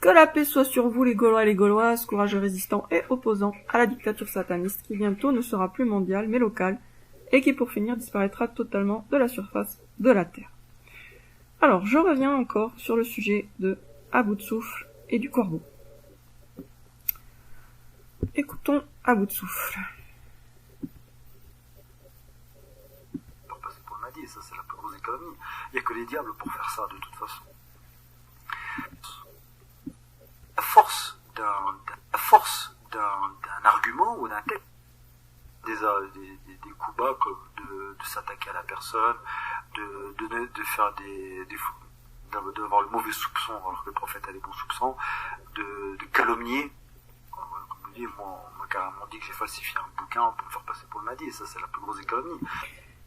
Que la paix soit sur vous les Gaulois et les Gauloises, courageux résistants et opposants à la dictature sataniste qui bientôt ne sera plus mondiale mais locale et qui pour finir disparaîtra totalement de la surface de la Terre. Alors je reviens encore sur le sujet de À bout de souffle et du corbeau. Écoutons À bout de souffle. Pour passer pour le Mahdi, ça c'est la plus grosse économie. Il n'y a que les diables pour faire ça de toute façon. À force d'un argument ou d'un texte, des coups bas comme de s'attaquer à la personne, de faire d'avoir le mauvais soupçon alors que le prophète a des bons soupçons, de calomnier. Comme je dis, moi, on m'a carrément dit que j'ai falsifié un bouquin pour me faire passer pour le Mahdi, et ça c'est la plus grosse économie.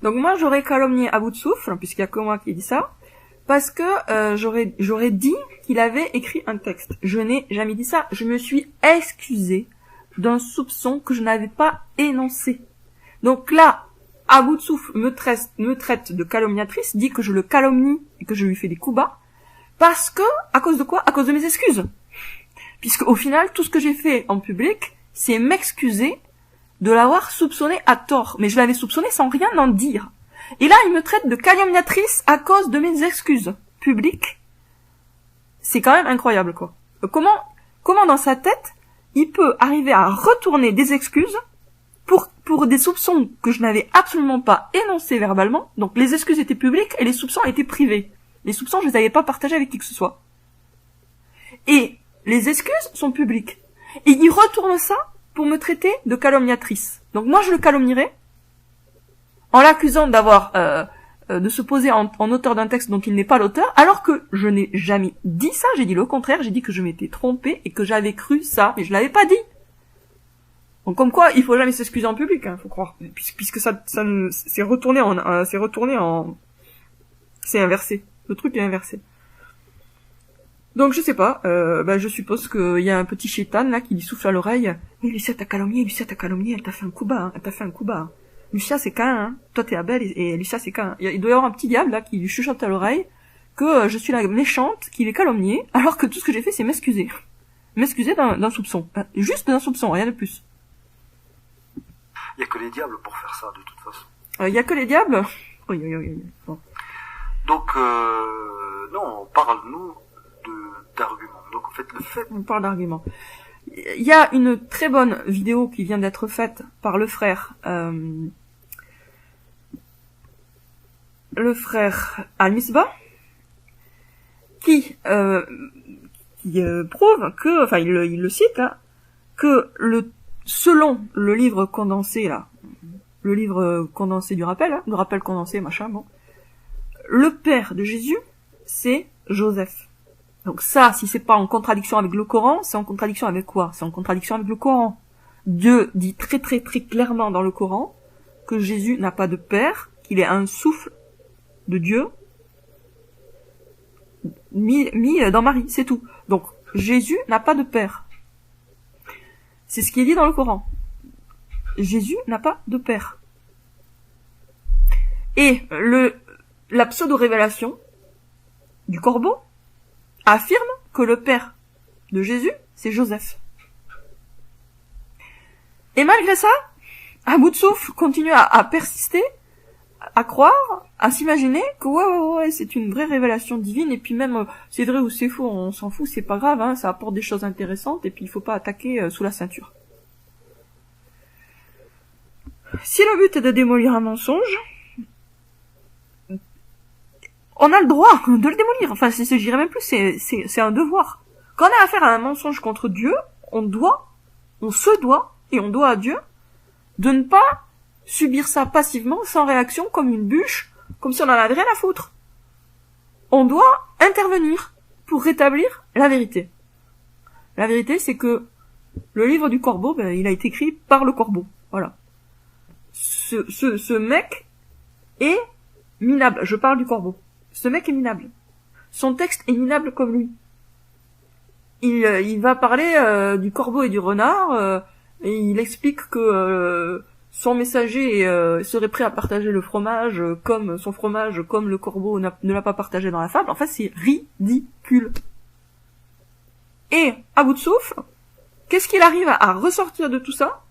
Donc moi j'aurais calomnié À bout de souffle, puisqu'il y a que moi qui ai dit ça, parce que j'aurais dit qu'il avait écrit un texte. Je n'ai jamais dit ça. Je me suis excusée d'un soupçon que je n'avais pas énoncé. Donc là, À bout de souffle me traite de calomniatrice, dit que je le calomnie et que je lui fais des coups bas, parce que, à cause de quoi? À cause de mes excuses. Puisque au final, tout ce que j'ai fait en public, c'est m'excuser de l'avoir soupçonné à tort. Mais je l'avais soupçonné sans rien en dire. Et là, il me traite de calomniatrice à cause de mes excuses publiques. C'est quand même incroyable, quoi. Comment dans sa tête, il peut arriver à retourner des excuses pour des soupçons que je n'avais absolument pas énoncés verbalement. Donc les excuses étaient publiques et les soupçons étaient privés. Les soupçons, je les avais pas partagés avec qui que ce soit. Et les excuses sont publiques. Et il retourne ça pour me traiter de calomniatrice. Donc moi, je le calomnierai en l'accusant d'avoir de se poser en auteur d'un texte dont il n'est pas l'auteur, alors que je n'ai jamais dit ça. J'ai dit le contraire. J'ai dit que je m'étais trompée et que j'avais cru ça, mais je l'avais pas dit. Donc comme quoi, il faut jamais s'excuser en public, hein, faut croire, puisque ça c'est retourné en, c'est inversé. Le truc est inversé. Donc je sais pas, je suppose qu'il y a un petit chétan là qui lui souffle à l'oreille. Mais Lucia t'a calomnié, elle t'a fait un coup bas, hein. Lucia c'est Cain, hein. Toi t'es Abel et Lucia c'est Cain. Il doit y avoir un petit diable là qui lui chuchote à l'oreille que je suis la méchante qui l'ai calomnié, alors que tout ce que j'ai fait c'est m'excuser. M'excuser d'un soupçon. Juste d'un soupçon, rien de plus. Il n'y a que les diables pour faire ça, de toute façon. Il y a que les diables? Oui. Bon. Donc, non, on parle, nous, d'arguments. Donc, en fait, on parle d'arguments. Il y a une très bonne vidéo qui vient d'être faite par le frère Al-Misbah, qui prouve que, enfin, il le cite, hein, que selon le livre condensé là, le livre condensé du rappel, hein, le rappel condensé, machin, bon, le père de Jésus, c'est Joseph. Donc ça, si c'est pas en contradiction avec le Coran, c'est en contradiction avec quoi? C'est en contradiction avec le Coran. Dieu dit très très très clairement dans le Coran que Jésus n'a pas de père, qu'il est un souffle de Dieu mis dans Marie, c'est tout. Donc Jésus n'a pas de père. C'est ce qui est dit dans le Coran. Jésus n'a pas de père. Et la pseudo-révélation du corbeau affirme que le père de Jésus, c'est Joseph. Et malgré ça, À bout de souffle, continue à persister, à croire, à s'imaginer que ouais, c'est une vraie révélation divine, et puis même, c'est vrai ou c'est faux, on s'en fout, c'est pas grave, hein, ça apporte des choses intéressantes, et puis il faut pas attaquer sous la ceinture. Si le but est de démolir un mensonge, on a le droit de le démolir, enfin, je dirais même plus, c'est un devoir. Quand on a affaire à un mensonge contre Dieu, on se doit, et on doit à Dieu, de ne pas subir ça passivement, sans réaction, comme une bûche, comme si on en avait rien à foutre. On doit intervenir pour rétablir la vérité. La vérité, c'est que le livre du corbeau, il a été écrit par le corbeau. Voilà. Ce mec est minable. Je parle du corbeau. Ce mec est minable. Son texte est minable comme lui. Il va parler du corbeau et du renard, et il explique que son messager serait prêt à partager le fromage comme son fromage, comme le corbeau ne l'a pas partagé dans la fable. En fait, c'est ridicule. Et, à bout de souffle, qu'est-ce qu'il arrive à ressortir de tout ça?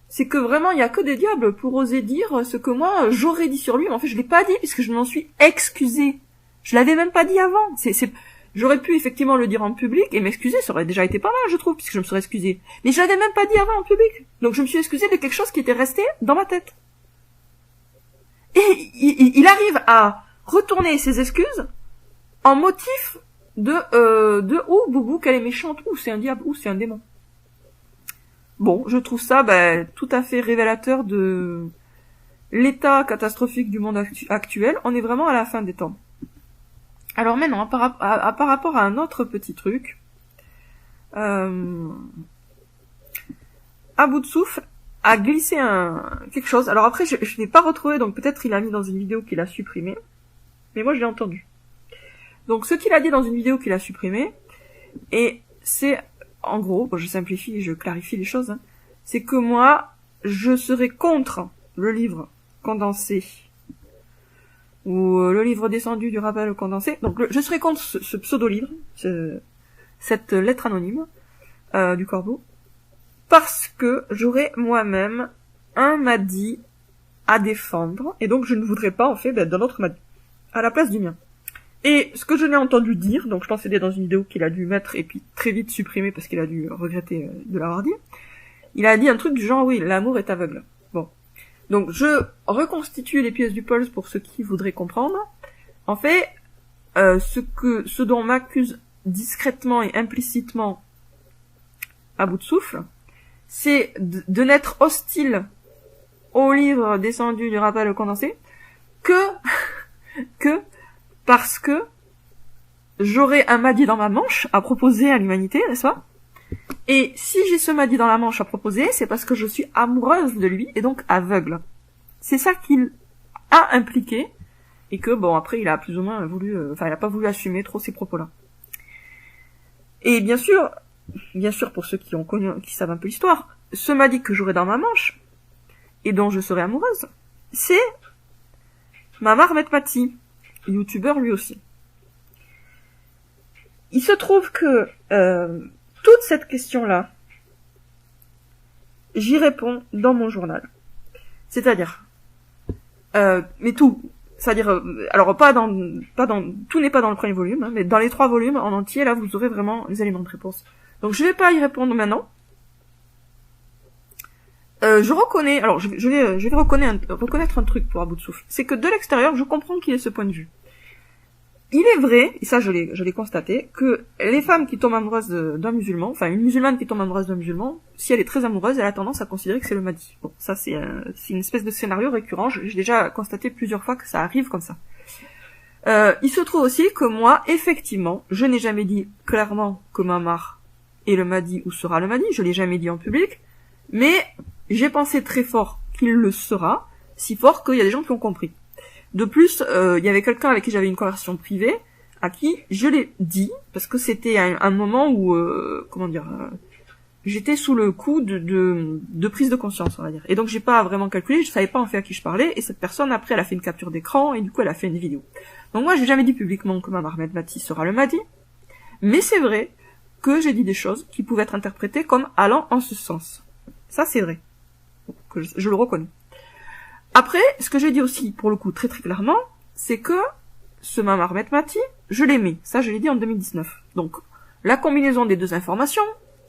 C'est que vraiment, il y a que des diables pour oser dire ce que moi, j'aurais dit sur lui, mais en fait, je l'ai pas dit, puisque je m'en suis excusée. Je l'avais même pas dit avant. J'aurais pu effectivement le dire en public, et m'excuser, ça aurait déjà été pas mal, je trouve, puisque je me serais excusée. Mais je l'avais même pas dit avant en public. Donc je me suis excusée de quelque chose qui était resté dans ma tête. Et il arrive à retourner ses excuses en motif de oh boubou qu'elle est méchante, ou c'est un diable, ou c'est un démon. Bon, je trouve ça tout à fait révélateur de l'état catastrophique du monde actuel. On est vraiment à la fin des temps. Alors maintenant, par rapport à un autre petit truc, à bout de souffle a glissé quelque chose. Alors après, je l'ai pas retrouvé, donc peut-être il a mis dans une vidéo qu'il a supprimée, mais moi je l'ai entendu. Donc ce qu'il a dit dans une vidéo qu'il a supprimée, et c'est en gros, je simplifie, je clarifie les choses, hein, c'est que moi, je serais contre le livre condensé, ou le livre descendu du rappel condensé. Donc je serais contre ce pseudo-livre, cette lettre anonyme du corbeau, parce que j'aurais moi-même un Mahdi à défendre, et donc je ne voudrais pas en fait d'un autre Mahdi, à la place du mien. Et ce que je l'ai entendu dire, donc je pense que c'était dans une vidéo qu'il a dû mettre et puis très vite supprimer parce qu'il a dû regretter de l'avoir dit, il a dit un truc du genre, oui, l'amour est aveugle. Bon. Donc je reconstitue les pièces du puzzle pour ceux qui voudraient comprendre. En fait, ce dont m'accuse discrètement et implicitement à bout de souffle, c'est de n'être hostile au livre descendu du rappel condensé que parce que j'aurais un Mahdi dans ma manche à proposer à l'humanité, n'est-ce pas? Et si j'ai ce Mahdi dans la manche à proposer, c'est parce que je suis amoureuse de lui et donc aveugle. C'est ça qu'il a impliqué, et que bon, après il a plus ou moins voulu, il a pas voulu assumer trop ces propos-là. Et bien sûr pour ceux qui ont connu, qui savent un peu l'histoire, ce Mahdi que j'aurais dans ma manche et dont je serais amoureuse, c'est Mamar Metmati, youtubeur lui aussi. Il se trouve que toute cette question-là, j'y réponds dans mon journal. C'est-à-dire, mais tout, c'est-à-dire, alors tout n'est pas dans le premier volume, hein, mais dans les 3 volumes en entier, là, vous aurez vraiment les éléments de réponse. Donc je vais pas y répondre maintenant. Je reconnais, alors je vais reconnaître un truc pour à bout de souffle, c'est que de l'extérieur, je comprends qu'il ait ce point de vue. Il est vrai, et ça je l'ai constaté, que les femmes qui tombent amoureuses d'un musulman, enfin une musulmane qui tombe amoureuse d'un musulman, si elle est très amoureuse, elle a tendance à considérer que c'est le Mahdi. Bon, ça c'est une espèce de scénario récurrent, j'ai déjà constaté plusieurs fois que ça arrive comme ça. Il se trouve aussi que moi, effectivement, je n'ai jamais dit clairement que Mamar est le Mahdi ou sera le Mahdi, je l'ai jamais dit en public, mais j'ai pensé très fort qu'il le sera, si fort qu'il y a des gens qui ont compris. De plus, il y avait quelqu'un avec qui j'avais une conversation privée, à qui je l'ai dit, parce que c'était un moment où, j'étais sous le coup de prise de conscience, on va dire. Et donc j'ai pas vraiment calculé, je savais pas en fait à qui je parlais, et cette personne après elle a fait une capture d'écran, et du coup elle a fait une vidéo. Donc moi j'ai jamais dit publiquement que Mamar Metmati sera le Mahdi, mais c'est vrai que j'ai dit des choses qui pouvaient être interprétées comme allant en ce sens. Ça c'est vrai. Que je le reconnais. Après, ce que j'ai dit aussi, pour le coup, très très clairement, c'est que ce Mamar Metmati, je l'aimais. Ça, je l'ai dit en 2019. Donc, la combinaison des deux informations,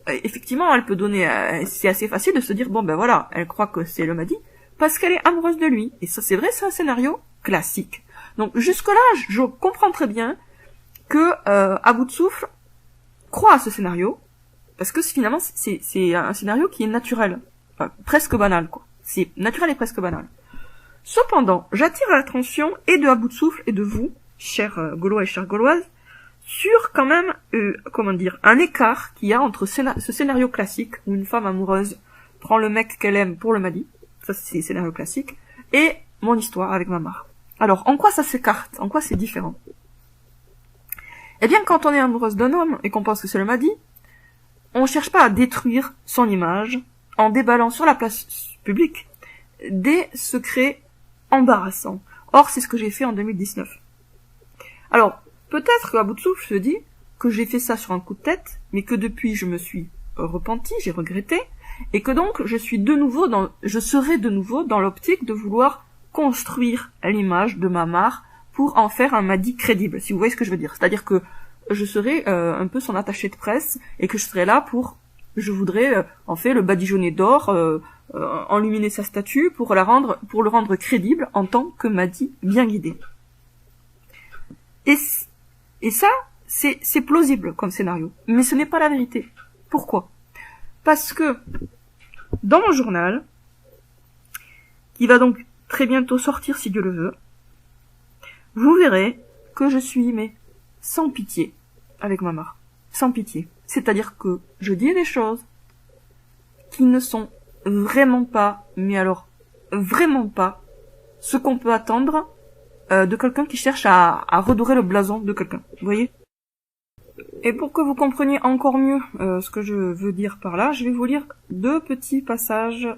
effectivement, elle peut donner... c'est assez facile de se dire, bon ben voilà, elle croit que c'est le Mahdi, parce qu'elle est amoureuse de lui. Et ça, c'est vrai, c'est un scénario classique. Donc, jusque-là, je comprends très bien que à bout de souffle croit à ce scénario, parce que finalement, c'est un scénario qui est naturel. Enfin, presque banal, quoi. C'est naturel et presque banal. Cependant, j'attire l'attention et de à bout de souffle et de vous, chers Gaulois et chères Gauloises, sur quand même, un écart qu'il y a entre ce scénario classique où une femme amoureuse prend le mec qu'elle aime pour le Mahdi, ça c'est scénario classique, et mon histoire avec Mamar. Alors, en quoi ça s'écarte? En quoi c'est différent? Eh bien, quand on est amoureuse d'un homme et qu'on pense que c'est le Mahdi, on cherche pas à détruire son image en déballant sur la place publique des secrets embarrassants. Or, c'est ce que j'ai fait en 2019. Alors, peut-être qu'à bout de souffle, je dis, que j'ai fait ça sur un coup de tête, mais que depuis je me suis repenti, j'ai regretté, et que donc je serai de nouveau dans l'optique de vouloir construire l'image de Mamar pour en faire un Mahdi crédible, si vous voyez ce que je veux dire. C'est-à-dire que je serai un peu son attaché de presse, et que je serai là je voudrais en fait le badigeonner d'or, enluminer sa statue pour le rendre crédible en tant que Mahdi bien guidé. Et ça, c'est plausible comme scénario, mais ce n'est pas la vérité. Pourquoi? Parce que dans mon journal, qui va donc très bientôt sortir si Dieu le veut, vous verrez que je suis sans pitié avec Mamar. Sans pitié. C'est-à-dire que je dis des choses qui ne sont vraiment pas, mais alors vraiment pas, ce qu'on peut attendre de quelqu'un qui cherche à redorer le blason de quelqu'un. Vous voyez? Et pour que vous compreniez encore mieux ce que je veux dire par là, je vais vous lire 2 petits passages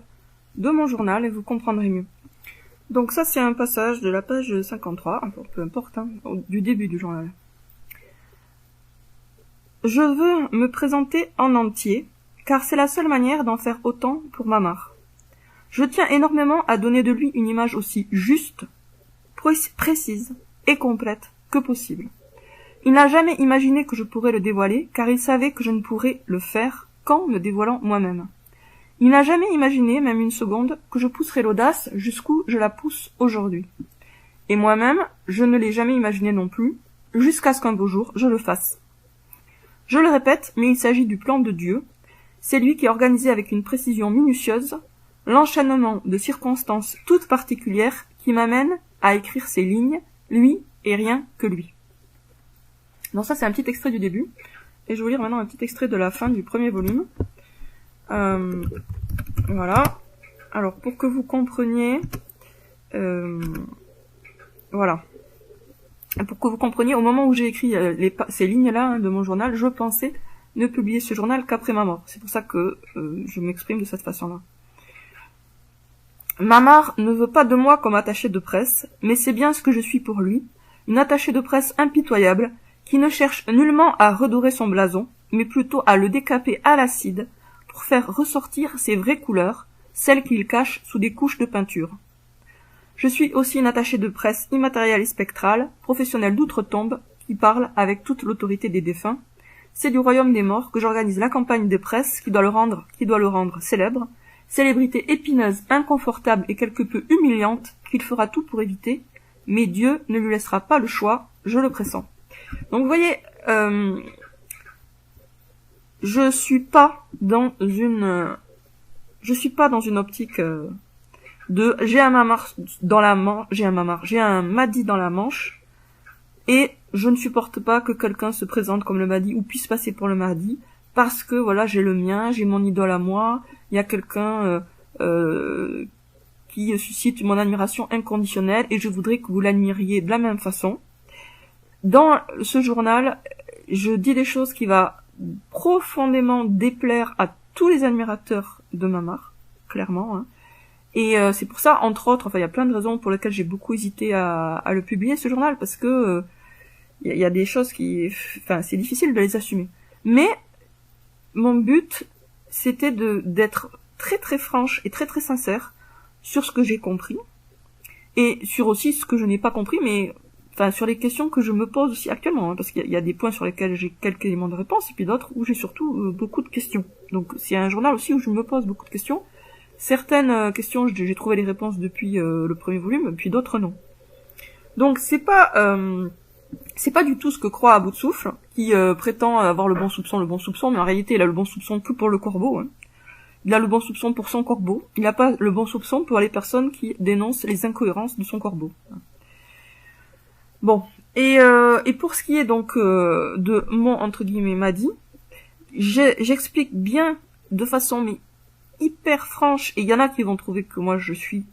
de mon journal et vous comprendrez mieux. Donc ça, c'est un passage de la page 53, enfin, peu importe, du début du journal. Je veux me présenter en entier, car c'est la seule manière d'en faire autant pour Mamar. Je tiens énormément à donner de lui une image aussi juste, précise et complète que possible. Il n'a jamais imaginé que je pourrais le dévoiler, car il savait que je ne pourrais le faire qu'en me dévoilant moi-même. Il n'a jamais imaginé, même une seconde, que je pousserais l'audace jusqu'où je la pousse aujourd'hui. Et moi-même, je ne l'ai jamais imaginé non plus, jusqu'à ce qu'un beau jour, je le fasse. Je le répète, mais il s'agit du plan de Dieu. C'est lui qui a organisé avec une précision minutieuse l'enchaînement de circonstances toutes particulières qui m'amènent à écrire ces lignes, lui et rien que lui. Donc ça, c'est un petit extrait du début. Et je vais vous lire maintenant un petit extrait de la fin du premier volume. Voilà. Alors, pour que vous compreniez... voilà. Pour que vous compreniez, au moment où j'ai écrit ces lignes-là de mon journal, je pensais ne publier ce journal qu'après ma mort. C'est pour ça que je m'exprime de cette façon-là. Mamar ne veut pas de moi comme attaché de presse, mais c'est bien ce que je suis pour lui, une attachée de presse impitoyable, qui ne cherche nullement à redorer son blason, mais plutôt à le décaper à l'acide, pour faire ressortir ses vraies couleurs, celles qu'il cache sous des couches de peinture. Je suis aussi une attachée de presse immatérielle et spectrale, professionnelle d'outre-tombe, qui parle avec toute l'autorité des défunts. C'est du royaume des morts que j'organise la campagne de presse qui doit le rendre célèbre, célébrité épineuse, inconfortable et quelque peu humiliante qu'il fera tout pour éviter, mais Dieu ne lui laissera pas le choix, je le pressens. Donc vous voyez, je suis pas dans une optique de j'ai un Mahdi dans la manche et je ne supporte pas que quelqu'un se présente comme le Mahdi ou puisse passer pour le Mahdi parce que voilà, j'ai le mien, j'ai mon idole à moi, il y a quelqu'un qui suscite mon admiration inconditionnelle et je voudrais que vous l'admiriez de la même façon. Dans ce journal, je dis des choses qui vont profondément déplaire à tous les admirateurs de Mamar, clairement. Et c'est pour ça, entre autres, il y a plein de raisons pour lesquelles j'ai beaucoup hésité à le publier, ce journal, parce que il y a des choses c'est difficile de les assumer. Mais mon but, c'était d'être très très franche et très très sincère sur ce que j'ai compris, et sur aussi ce que je n'ai pas compris, mais sur les questions que je me pose aussi actuellement, parce qu'il y a des points sur lesquels j'ai quelques éléments de réponse, et puis d'autres où j'ai surtout beaucoup de questions. Donc c'est un journal aussi où je me pose beaucoup de questions. Certaines questions, j'ai trouvé les réponses depuis le premier volume, puis d'autres non. Donc c'est pas du tout ce que croit à bout de souffle, qui prétend avoir le bon soupçon, mais en réalité il a le bon soupçon que pour le corbeau. Il a le bon soupçon pour son corbeau, il n'a pas le bon soupçon pour les personnes qui dénoncent les incohérences de son corbeau. Bon, et pour ce qui est donc de mon entre guillemets Mahdi, j'explique bien de façon hyper franche, et il y en a qui vont trouver que moi je suis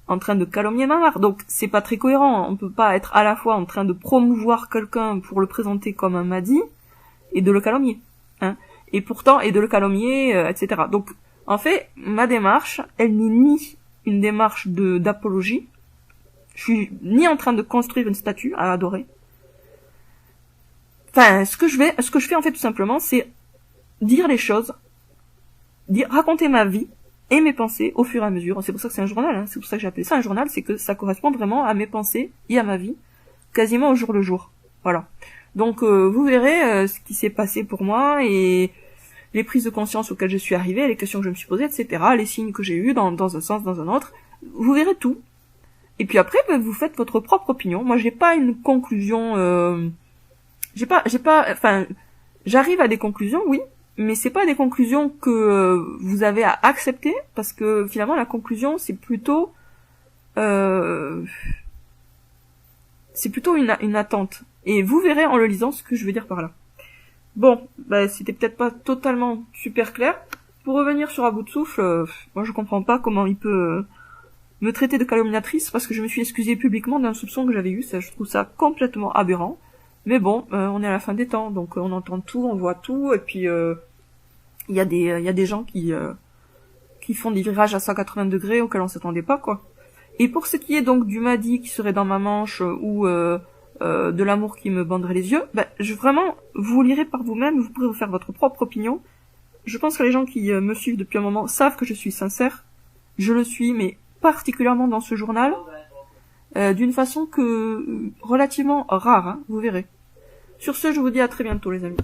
en train de calomnier Mamar, donc c'est pas très cohérent, on peut pas être à la fois en train de promouvoir quelqu'un pour le présenter comme un Mahdi, et de le calomnier, et de le calomnier, etc. Donc, en fait, ma démarche, elle n'est ni une démarche d'apologie, je suis ni en train de construire une statue à adorer, enfin, ce que je fais en fait tout simplement, c'est dire les choses, raconter ma vie et mes pensées au fur et à mesure. C'est pour ça que c'est un journal, hein. C'est pour ça que j'ai appelé ça un journal, c'est que ça correspond vraiment à mes pensées et à ma vie, quasiment au jour le jour. Voilà. Donc vous verrez ce qui s'est passé pour moi et les prises de conscience auxquelles je suis arrivée, les questions que je me suis posées, etc., les signes que j'ai eus dans un sens, dans un autre. Vous verrez tout. Et puis après, vous faites votre propre opinion. Moi, j'ai pas une conclusion. Enfin, j'arrive à des conclusions, oui, mais c'est pas des conclusions que vous avez à accepter, parce que finalement, la conclusion, c'est plutôt une attente. Et vous verrez en le lisant ce que je veux dire par là. Bon, c'était peut-être pas totalement super clair. Pour revenir sur À bout de souffle, moi je comprends pas comment il peut me traiter de calomniatrice, parce que je me suis excusée publiquement d'un soupçon que j'avais eu. Ça, je trouve ça complètement aberrant. Mais bon, on est à la fin des temps, donc on entend tout, on voit tout, et puis il y a des gens qui font des virages à 180 degrés auxquels on s'attendait pas, quoi. Et pour ce qui est donc du Mahdi qui serait dans ma manche ou de l'amour qui me banderait les yeux, vraiment, vous lirez par vous-même, vous pourrez vous faire votre propre opinion. Je pense que les gens qui me suivent depuis un moment savent que je suis sincère. Je le suis, mais particulièrement dans ce journal, d'une façon relativement rare, hein, vous verrez. Sur ce, je vous dis à très bientôt, les amis.